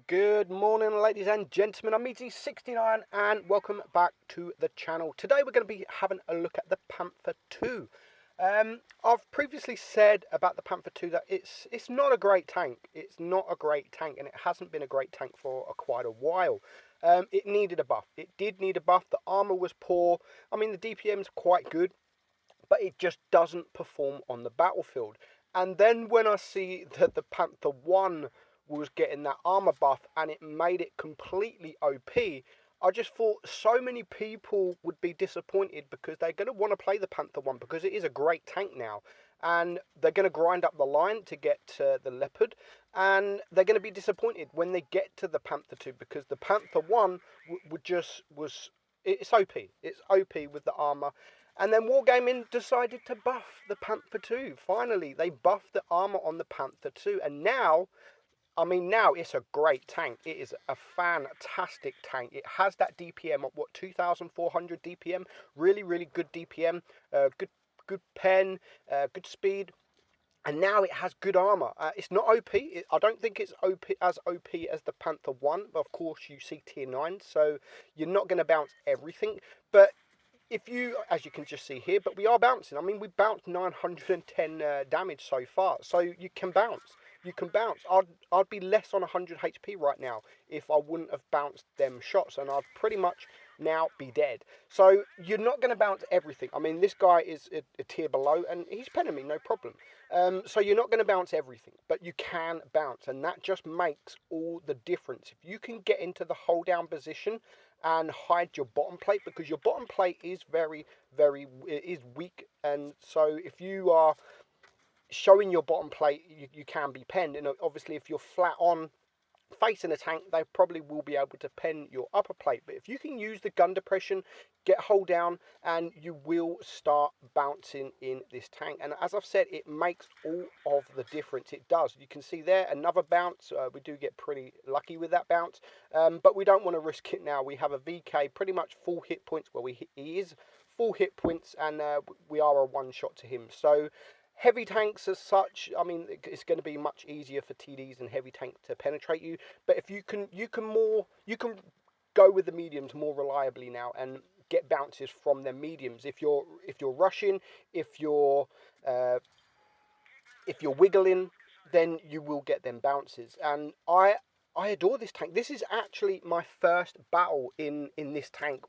Good morning, ladies and gentlemen. I'm meadsy69 and welcome back to the channel. Today we're going to be having a look at the Panther II. I've previously said about the Panther II that it's not a great tank. It's not a great tank, and it hasn't been a great tank for quite a while. It needed a buff. It did need a buff. The armor was poor. I mean, the DPM's quite good, but it just doesn't perform on the battlefield. And then when I see that the Panther I was getting that armor buff and it made it completely OP, I just thought so many people would be disappointed because they're going to want to play the Panther I because it is a great tank now. And they're going to grind up the line to get to the Leopard. And they're going to be disappointed when they get to the Panther II because the Panther I it's OP. It's OP with the armor. And then Wargaming decided to buff the Panther II. Finally, they buffed the armor on the Panther II. And now, I mean, now it's a great tank. It is a fantastic tank. It has that DPM of, 2,400 DPM. Really, really good DPM. Good pen, good speed. And now it has good armor. It's not OP. I don't think it's as OP as the Panther I. But of course, you see tier 9. So you're not going to bounce everything. But if you, as you can just see here, but we are bouncing. I mean, we bounced 910 damage so far, so you can bounce. You can bounce. I'd be less on 100 HP right now if I wouldn't have bounced them shots, and I'd pretty much now be dead. So you're not going to bounce everything. I mean, this guy is a tier below, and he's penning me, no problem. So you're not going to bounce everything, but you can bounce, and that just makes all the difference. If you can get into the hold down position and hide your bottom plate, because your bottom plate is very weak, and so if you are showing your bottom plate, you can be penned. And obviously if you're flat on facing a tank, they probably will be able to pen your upper plate. But if you can use the gun depression, get hold down, and you will start bouncing in this tank. And as I've said, it makes all of the difference. It does. You can see there another bounce. We do get pretty lucky with that bounce, but we don't want to risk it now. We have a VK pretty much full hit points. Well, he is full hit points, and we are a one shot to him. So heavy tanks as such, I mean, it's going to be much easier for TDs and heavy tank to penetrate you. But if you can go with the mediums more reliably now and get bounces from their mediums. If you're rushing, if you're wiggling, then you will get them bounces. And I adore this tank. This is actually my first battle in this tank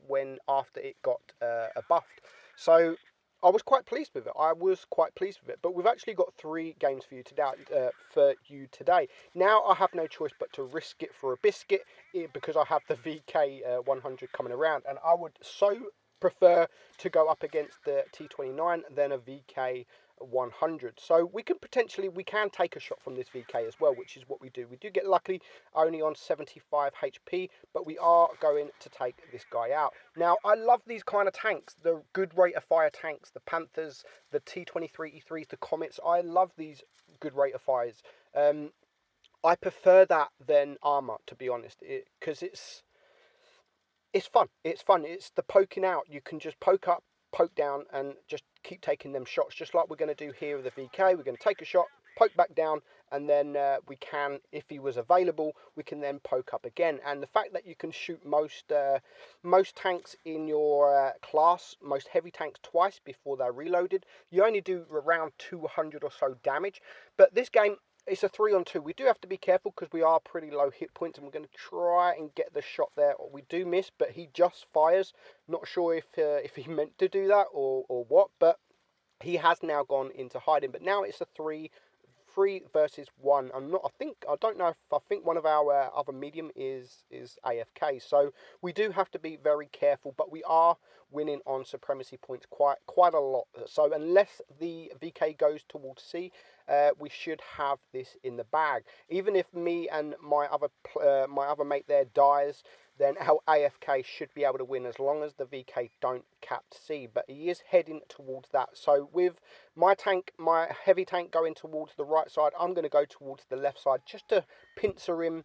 after it got buffed. So I was quite pleased with it. But we've actually got 3 games for you today. Now I have no choice but to risk it for a biscuit because I have the VK 100 coming around, and I would so prefer to go up against the T29 than a VK 100. So we can take a shot from this VK as well, which is what we do. We do get lucky only on 75 HP, but we are going to take this guy out. Now, I love these kind of tanks, the good rate of fire tanks, the Panthers, the T23E3s, the Comets. I love these good rate of fires. I prefer that than armor, to be honest, because it's fun. It's fun. It's the poking out. You can just poke up, poke down, and just keep taking them shots, just like we're going to do here with the VK. We're going to take a shot, poke back down, and then we can, if he was available, we can then poke up again. And the fact that you can shoot most tanks in your class, most heavy tanks, twice before they're reloaded, you only do around 200 or so damage. But this game, it's a 3-on-2. We do have to be careful because we are pretty low hit points, and we're going to try and get the shot there. We do miss, but he just fires. Not sure if he meant to do that or what, but he has now gone into hiding. But now it's a 3 versus 1. I don't know if I think one of our other medium is AFK. So we do have to be very careful, but we are winning on supremacy points quite a lot. So unless the VK goes towards C, we should have this in the bag. Even if me and my other mate there dies, then our AFK should be able to win as long as the VK don't cap C. But he is heading towards that. So with my heavy tank going towards the right side, I'm going to go towards the left side just to pincer him.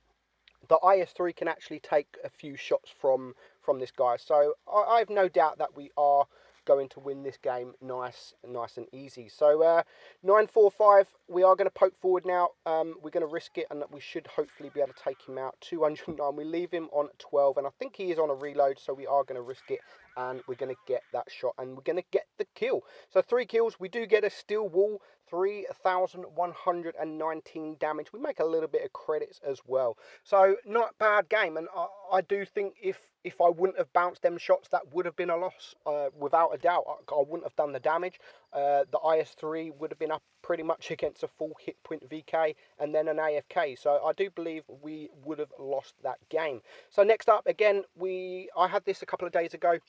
The IS-3 can actually take a few shots from this guy. So I have no doubt that we are going to win this game nice and easy. So 945, we are going to poke forward now. We're going to risk it, and we should hopefully be able to take him out. 209, we leave him on 12, and I think he is on a reload, so we are going to risk it, and we're going to get that shot, and we're going to get the kill. So 3 kills, we do get a steel wall, 3,119 damage. We make a little bit of credits as well. So not a bad game, and I do think if I wouldn't have bounced them shots, that would have been a loss, without a doubt. I wouldn't have done the damage. The IS-3 would have been up pretty much against a full hit point VK and then an AFK. So I do believe we would have lost that game. So next up, again, I had this a couple of days ago,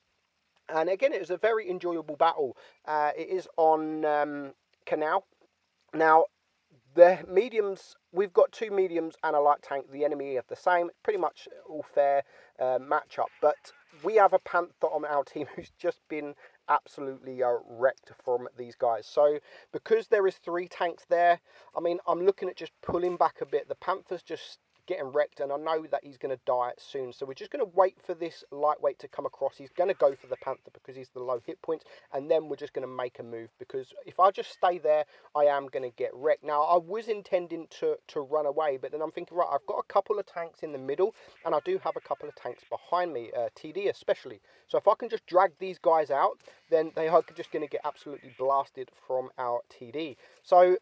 and again, it was a very enjoyable battle. It is on Canal. Now, the mediums, we've got 2 mediums and a light tank. The enemy have the same, pretty much all fair matchup. But we have a Panther on our team who's just been absolutely wrecked from these guys. So because there is 3 tanks there, I mean, I'm looking at just pulling back a bit. The Panther's just getting wrecked, and I know that he's going to die soon, so we're just going to wait for this lightweight to come across. He's going to go for the Panther because he's the low hit points, and then we're just going to make a move, because if I just stay there, I am going to get wrecked. Now, I was intending to run away, but then I'm thinking, right, I've got a couple of tanks in the middle, and I do have a couple of tanks behind me, TD especially. So if I can just drag these guys out, then they are just going to get absolutely blasted from our TD. So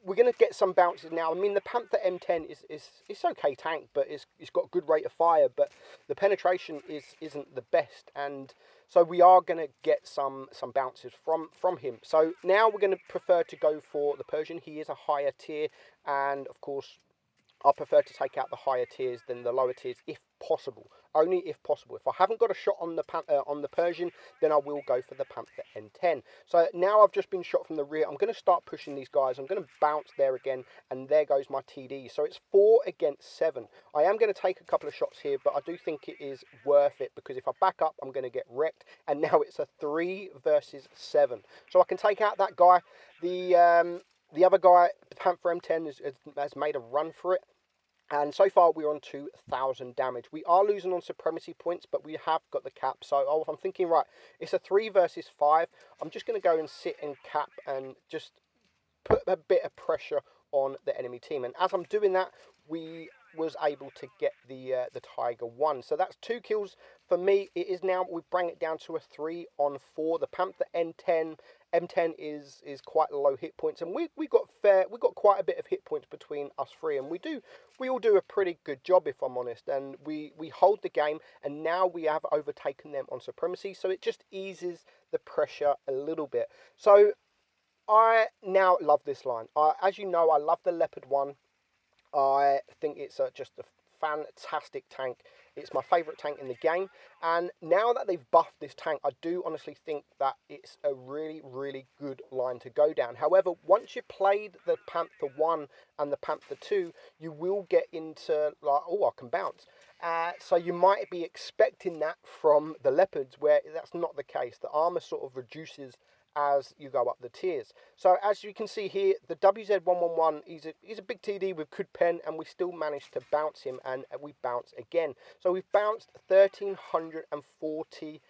we're going to get some bounces now. I mean, the Panther M10 is okay tank, but it's got good rate of fire, but the penetration isn't the best, and so we are going to get some bounces from him. So now we're going to prefer to go for the Persian. He is a higher tier, and of course, I prefer to take out the higher tiers than the lower tiers if possible. Only if possible. If I haven't got a shot on the Persian, then I will go for the Panther N10. So now I've just been shot from the rear. I'm going to start pushing these guys. I'm going to bounce there again, and there goes my TD. So it's 4 against 7. I am going to take a couple of shots here, but I do think it is worth it, because if I back up, I'm going to get wrecked. And now it's a 3 versus 7. So I can take out that guy. The other guy, Panther M10, has made a run for it. And so far, we're on 2,000 damage. We are losing on supremacy points, but we have got the cap. So I'm thinking, right, it's a 3 versus 5. I'm just going to go and sit and cap and just put a bit of pressure on the enemy team. And as I'm doing that, we was able to get the Tiger 1. So that's 2 kills for me. It is now, we bring it down to a 3 on 4. The Panther M10 is quite low hit points, and we got quite a bit of hit points between us 3, and we all do a pretty good job, if I'm honest, and we hold the game, and now we have overtaken them on supremacy, so it just eases the pressure a little bit. So I now love this line. As you know, I love the Leopard 1. I think it's just a fantastic tank. It's my favourite tank in the game, and now that they've buffed this tank, I do honestly think that it's a really, really good line to go down. However, once you've played the Panther 1 and the Panther 2, you will get into, like, oh, I can bounce. So you might be expecting that from the Leopards, where that's not the case. The armour sort of reduces as you go up the tiers. So as you can see here, the WZ111, he's a big TD with good pen, and we still managed to bounce him, and we bounce again. So we've bounced 1,340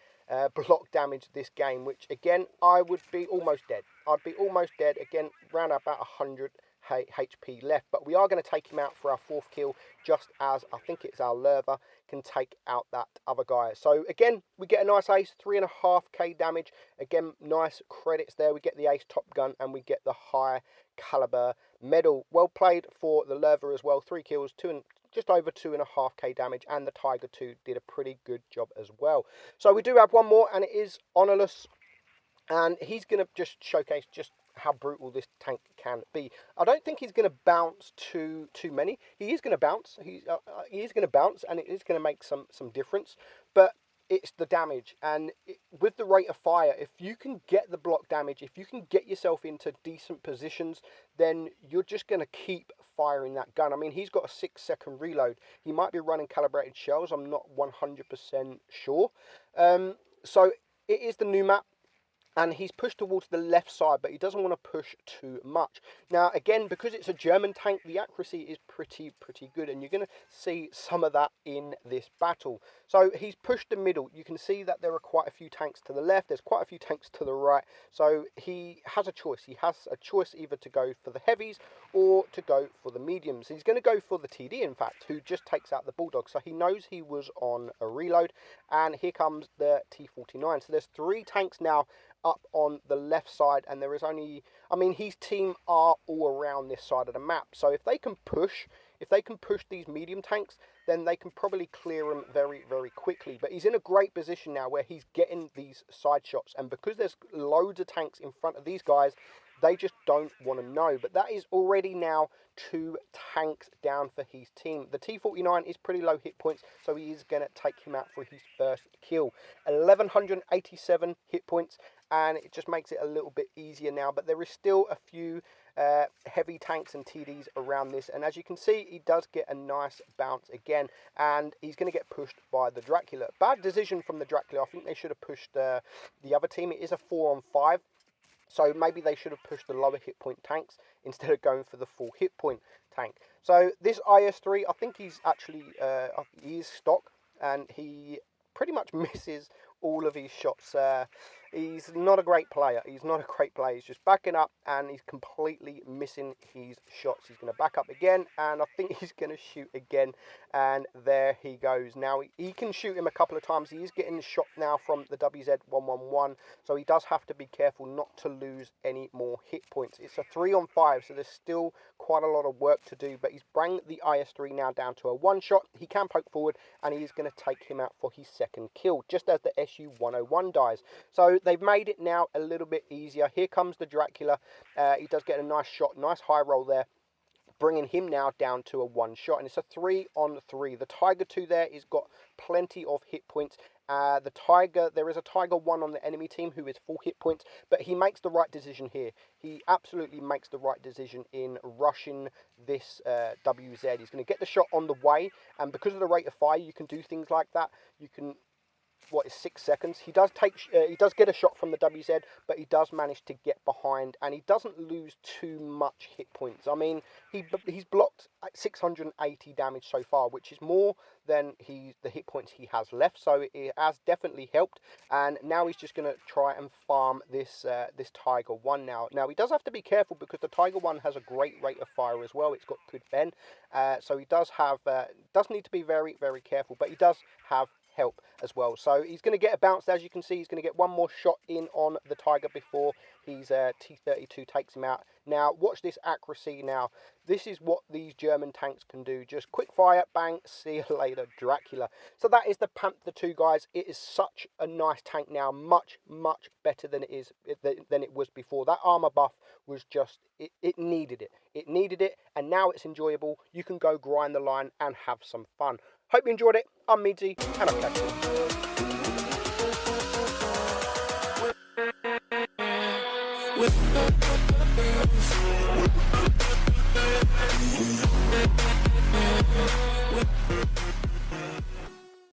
block damage this game, which again, I would be almost dead. I'd be almost dead, again, around about 100 HP left, but we are going to take him out for our 4th kill, just as I think it's our Lerva can take out that other guy. So again, we get a nice ace, 3.5k damage. Again, nice credits there. We get the ace Top Gun, and we get the high caliber medal. Well played for the Lerva as well. 3 kills, just over 2.5k damage, and the Tiger 2 did a pretty good job as well. So we do have one more, and it is Honorless, and he's going to just showcase just how brutal this tank can be. I don't think he's going to bounce too many. He is going to bounce. He is going to bounce, and it is going to make some difference. But it's the damage, and with the rate of fire, if you can get the block damage, if you can get yourself into decent positions, then you're just going to keep firing that gun. I mean, he's got a 6-second reload. He might be running calibrated shells. I'm not 100% sure. So it is the new map. and he's pushed towards the left side, but he doesn't want to push too much. Now, again, because it's a German tank, the accuracy is pretty good, and you're going to see some of that in this battle. So he's pushed the middle. You can see that there are quite a few tanks to the left. There's quite a few tanks to the right. So he has a choice. He has a choice either to go for the heavies or to go for the mediums. He's going to go for the TD, in fact, who just takes out the Bulldog. So he knows he was on a reload, and here comes the T-49. So there's 3 tanks now up on the left side, and there is only, I mean, his team are all around this side of the map. So if they can push these medium tanks, then they can probably clear them very quickly. But he's in a great position now where he's getting these side shots, and because there's loads of tanks in front of these guys, they just don't want to know. But that is already now 2 tanks down for his team. The T-49 is pretty low hit points, so he is going to take him out for his first kill. 1187 hit points, and it just makes it a little bit easier now. But there is still a few heavy tanks and TDs around this, and as you can see, he does get a nice bounce again, and he's going to get pushed by the Dracula. Bad decision from the Dracula. I think they should have pushed the other team. It is a 4-on-5. So maybe they should have pushed the lower hit point tanks instead of going for the full hit point tank. So this IS-3, I think he's actually, he is stock, and he pretty much misses all of his shots. He's not a great player. He's not a great player. He's just backing up, and he's completely missing his shots. He's going to back up again, and I think he's going to shoot again, and there he goes. Now, he can shoot him a couple of times. He is getting shot now from the WZ-111, so he does have to be careful not to lose any more hit points. It's a 3-on-5, so there's still quite a lot of work to do, but he's bringing the IS-3 now down to a 1-shot. He can poke forward, and he's going to take him out for his second kill, just as the Su-101 dies. So they've made it now a little bit easier. Here comes the Dracula. He does get a nice shot, nice high roll there, bringing him now down to a 1-shot, and it's a 3-on-3. The Tiger II there has got plenty of hit points. The Tiger, there is a Tiger 1 on the enemy team who is full hit points, but he makes the right decision here. He absolutely makes the right decision in rushing this WZ. He's going to get the shot on the way, and because of the rate of fire, you can do things like that. You can, what is 6 seconds? He does get a shot from the WZ, but he does manage to get behind, and he doesn't lose too much hit points. I mean, he's blocked 680 damage so far, which is more than the hit points he has left, so it has definitely helped. And now he's just going to try and farm this this Tiger 1 now. Now, he does have to be careful because the Tiger 1 has a great rate of fire as well. It's got good bend, so he does need to be very careful, but he does have help as well. So he's going to get a bounce. As you can see, he's going to get one more shot in on the Tiger before his T-32 takes him out. Now, watch this accuracy now. This is what these German tanks can do. Just quick fire, bang, see you later, Dracula. So that is the Panther II, guys. It is such a nice tank now. Much better than it was before. That armor buff was just, it needed it. It needed it, and now it's enjoyable. You can go grind the line and have some fun. Hope you enjoyed it. I'm Meadsy, and I'll catch you.